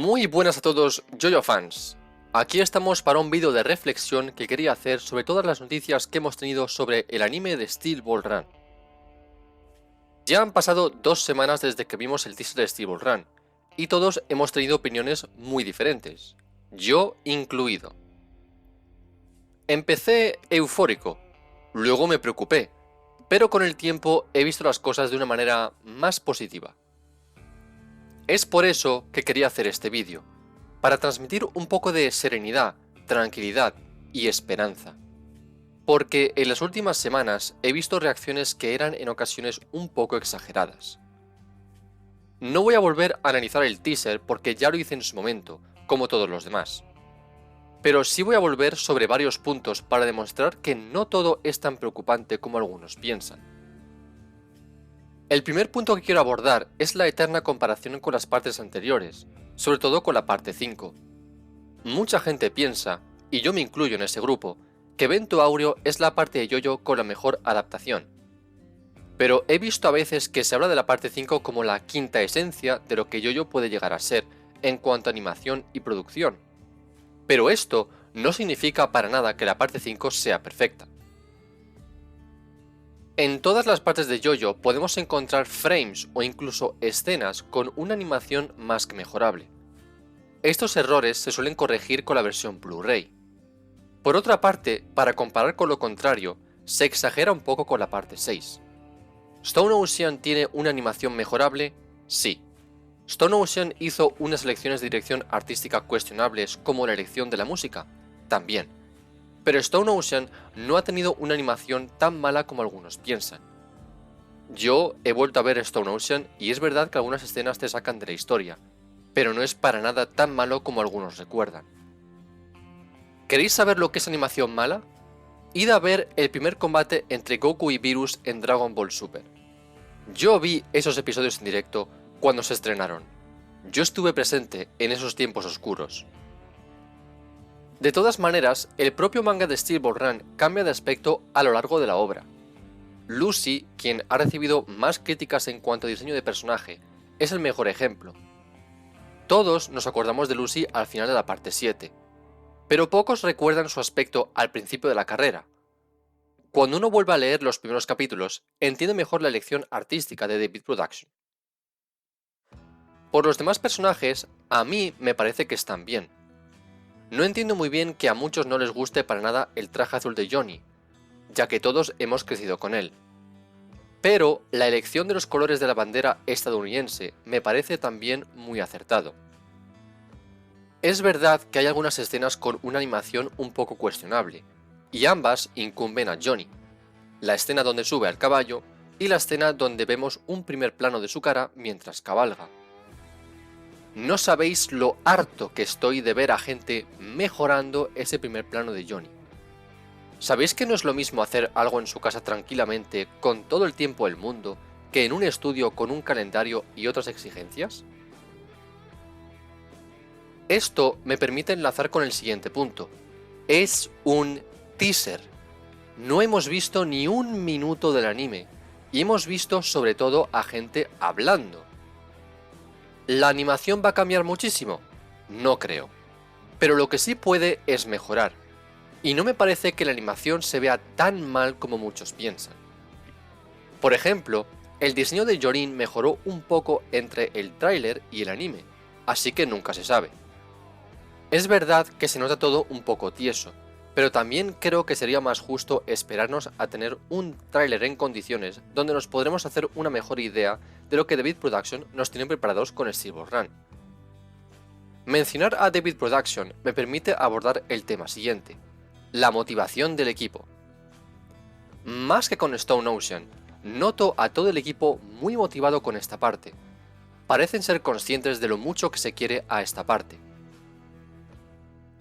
Muy buenas a todos, JoJo fans. Aquí estamos para un vídeo de reflexión que quería hacer sobre todas las noticias que hemos tenido sobre el anime de Steel Ball Run. Ya han pasado 2 semanas desde que vimos el teaser de Steel Ball Run, y todos hemos tenido opiniones muy diferentes, yo incluido. Empecé eufórico, luego me preocupé, pero con el tiempo he visto las cosas de una manera más positiva. Es por eso que quería hacer este vídeo, para transmitir un poco de serenidad, tranquilidad y esperanza. Porque en las últimas semanas he visto reacciones que eran en ocasiones un poco exageradas. No voy a volver a analizar el teaser porque ya lo hice en su momento, como todos los demás. Pero sí voy a volver sobre varios puntos para demostrar que no todo es tan preocupante como algunos piensan. El primer punto que quiero abordar es la eterna comparación con las partes anteriores, sobre todo con la parte 5. Mucha gente piensa, y yo me incluyo en ese grupo, que Vento Aureo es la parte de JoJo con la mejor adaptación. Pero he visto a veces que se habla de la parte 5 como la quinta esencia de lo que JoJo puede llegar a ser en cuanto a animación y producción. Pero esto no significa para nada que la parte 5 sea perfecta. En todas las partes de JoJo podemos encontrar frames o incluso escenas con una animación más que mejorable. Estos errores se suelen corregir con la versión Blu-ray. Por otra parte, para comparar con lo contrario, se exagera un poco con la parte 6. ¿Stone Ocean tiene una animación mejorable? Sí. ¿Stone Ocean hizo unas elecciones de dirección artística cuestionables como la elección de la música? También. Pero Stone Ocean no ha tenido una animación tan mala como algunos piensan. Yo he vuelto a ver Stone Ocean y es verdad que algunas escenas te sacan de la historia, pero no es para nada tan malo como algunos recuerdan. ¿Queréis saber lo que es animación mala? Id a ver el primer combate entre Goku y Virus en Dragon Ball Super. Yo vi esos episodios en directo cuando se estrenaron. Yo estuve presente en esos tiempos oscuros. De todas maneras, el propio manga de Steel Ball Run cambia de aspecto a lo largo de la obra. Lucy, quien ha recibido más críticas en cuanto a diseño de personaje, es el mejor ejemplo. Todos nos acordamos de Lucy al final de la parte 7, pero pocos recuerdan su aspecto al principio de la carrera. Cuando uno vuelve a leer los primeros capítulos, entiende mejor la elección artística de David Production. Por los demás personajes, a mí me parece que están bien. No entiendo muy bien que a muchos no les guste para nada el traje azul de Johnny, ya que todos hemos crecido con él. Pero la elección de los colores de la bandera estadounidense me parece también muy acertado. Es verdad que hay algunas escenas con una animación un poco cuestionable, y ambas incumben a Johnny, la escena donde sube al caballo y la escena donde vemos un primer plano de su cara mientras cabalga. No sabéis lo harto que estoy de ver a gente mejorando ese primer plano de Johnny. ¿Sabéis que no es lo mismo hacer algo en su casa tranquilamente con todo el tiempo del mundo que en un estudio con un calendario y otras exigencias? Esto me permite enlazar con el siguiente punto. Es un teaser. No hemos visto ni un minuto del anime y hemos visto sobre todo a gente hablando. ¿La animación va a cambiar muchísimo? No creo. Pero lo que sí puede es mejorar. Y no me parece que la animación se vea tan mal como muchos piensan. Por ejemplo, el diseño de Jorin mejoró un poco entre el tráiler y el anime, así que nunca se sabe. Es verdad que se nota todo un poco tieso, pero también creo que sería más justo esperarnos a tener un tráiler en condiciones donde nos podremos hacer una mejor idea de lo que David Production nos tiene preparados con Steel Ball Run. Mencionar a David Production me permite abordar el tema siguiente, la motivación del equipo. Más que con Stone Ocean, noto a todo el equipo muy motivado con esta parte. Parecen ser conscientes de lo mucho que se quiere a esta parte.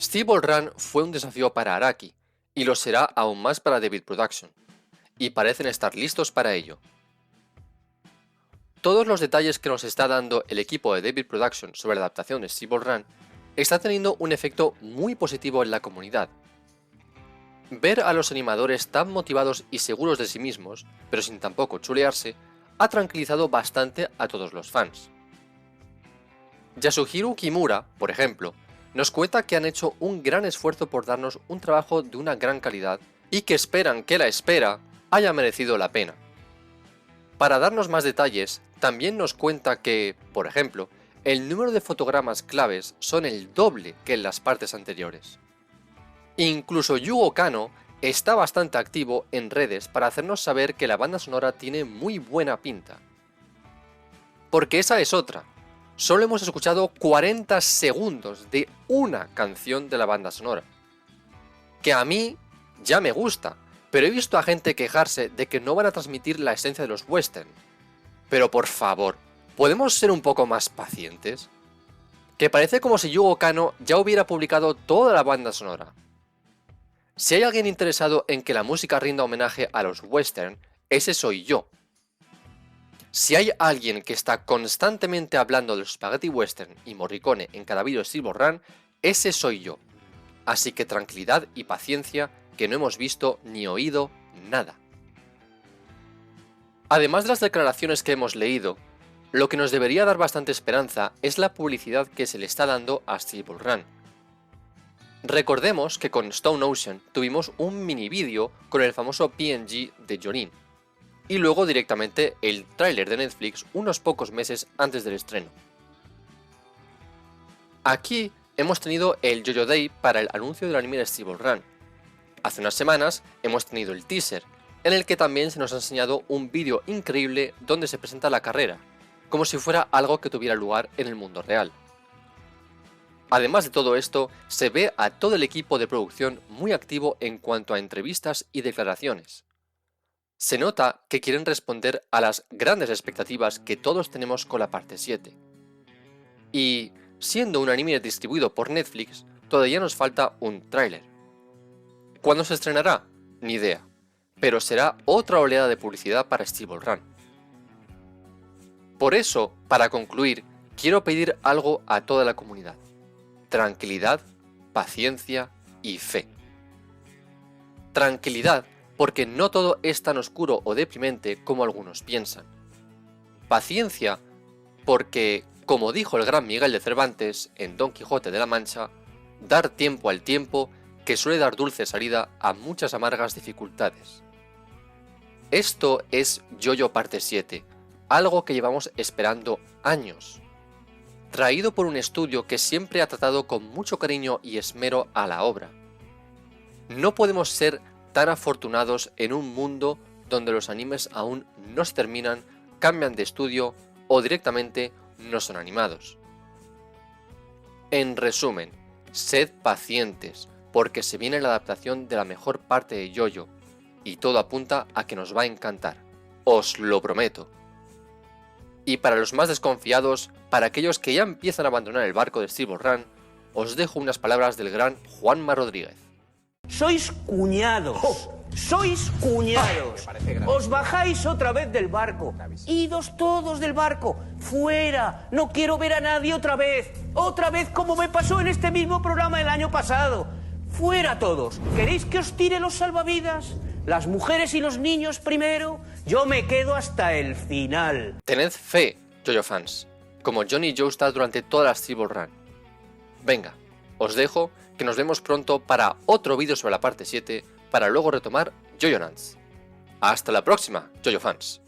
Steel Ball Run fue un desafío para Araki, y lo será aún más para David Production, y parecen estar listos para ello. Todos los detalles que nos está dando el equipo de David Production sobre la adaptación de Steel Ball Run está teniendo un efecto muy positivo en la comunidad. Ver a los animadores tan motivados y seguros de sí mismos, pero sin tampoco chulearse, ha tranquilizado bastante a todos los fans. Yasuhiro Kimura, por ejemplo, nos cuenta que han hecho un gran esfuerzo por darnos un trabajo de una gran calidad y que esperan que la espera haya merecido la pena. Para darnos más detalles, también nos cuenta que, por ejemplo, el número de fotogramas claves son el doble que en las partes anteriores. Incluso Yugo Kanno está bastante activo en redes para hacernos saber que la banda sonora tiene muy buena pinta. Porque esa es otra. Solo hemos escuchado 40 segundos de una canción de la banda sonora. Que a mí ya me gusta, pero he visto a gente quejarse de que no van a transmitir la esencia de los western. Pero por favor, ¿podemos ser un poco más pacientes? Que parece como si Yugo Kanno ya hubiera publicado toda la banda sonora. Si hay alguien interesado en que la música rinda homenaje a los western, ese soy yo. Si hay alguien que está constantemente hablando de los spaghetti western y Morricone en cada vídeo de Silver Run, ese soy yo. Así que tranquilidad y paciencia, que no hemos visto ni oído nada. Además de las declaraciones que hemos leído, lo que nos debería dar bastante esperanza es la publicidad que se le está dando a Silver Run. Recordemos que con Stone Ocean tuvimos un mini vídeo con el famoso PNG de Jorin, y luego directamente el tráiler de Netflix unos pocos meses antes del estreno. Aquí hemos tenido el JoJo Day para el anuncio del anime de Silver Run. Hace unas semanas hemos tenido el teaser, en el que también se nos ha enseñado un vídeo increíble donde se presenta la carrera, como si fuera algo que tuviera lugar en el mundo real. Además de todo esto, se ve a todo el equipo de producción muy activo en cuanto a entrevistas y declaraciones. Se nota que quieren responder a las grandes expectativas que todos tenemos con la parte 7. Y, siendo un anime distribuido por Netflix, todavía nos falta un tráiler. ¿Cuándo se estrenará? Ni idea, pero será otra oleada de publicidad para Silver Run. Por eso, para concluir, quiero pedir algo a toda la comunidad. Tranquilidad, paciencia y fe. Tranquilidad, porque no todo es tan oscuro o deprimente como algunos piensan. Paciencia, porque, como dijo el gran Miguel de Cervantes en Don Quijote de la Mancha, dar tiempo al tiempo que suele dar dulce salida a muchas amargas dificultades. Esto es JoJo parte 7, algo que llevamos esperando años. Traído por un estudio que siempre ha tratado con mucho cariño y esmero a la obra. No podemos ser tan afortunados en un mundo donde los animes aún no se terminan, cambian de estudio o directamente no son animados. En resumen, sed pacientes, porque se viene la adaptación de la mejor parte de JoJo, y todo apunta a que nos va a encantar, os lo prometo. Y para los más desconfiados, para aquellos que ya empiezan a abandonar el barco de Silver Run, os dejo unas palabras del gran Juanma Rodríguez. Sois cuñados. Sois cuñados. Os bajáis otra vez del barco. Idos todos del barco. Fuera. No quiero ver a nadie otra vez. Otra vez como me pasó en este mismo programa el año pasado. Fuera todos. ¿Queréis que os tire los salvavidas? Las mujeres y los niños primero. Yo me quedo hasta el final. Tened fe, JoJo fans, como Johnny Joestar durante toda la Silver Run. Venga, os dejo, que nos vemos pronto para otro vídeo sobre la parte 7, para luego retomar JoJo Nuts. Hasta la próxima, JoJo fans.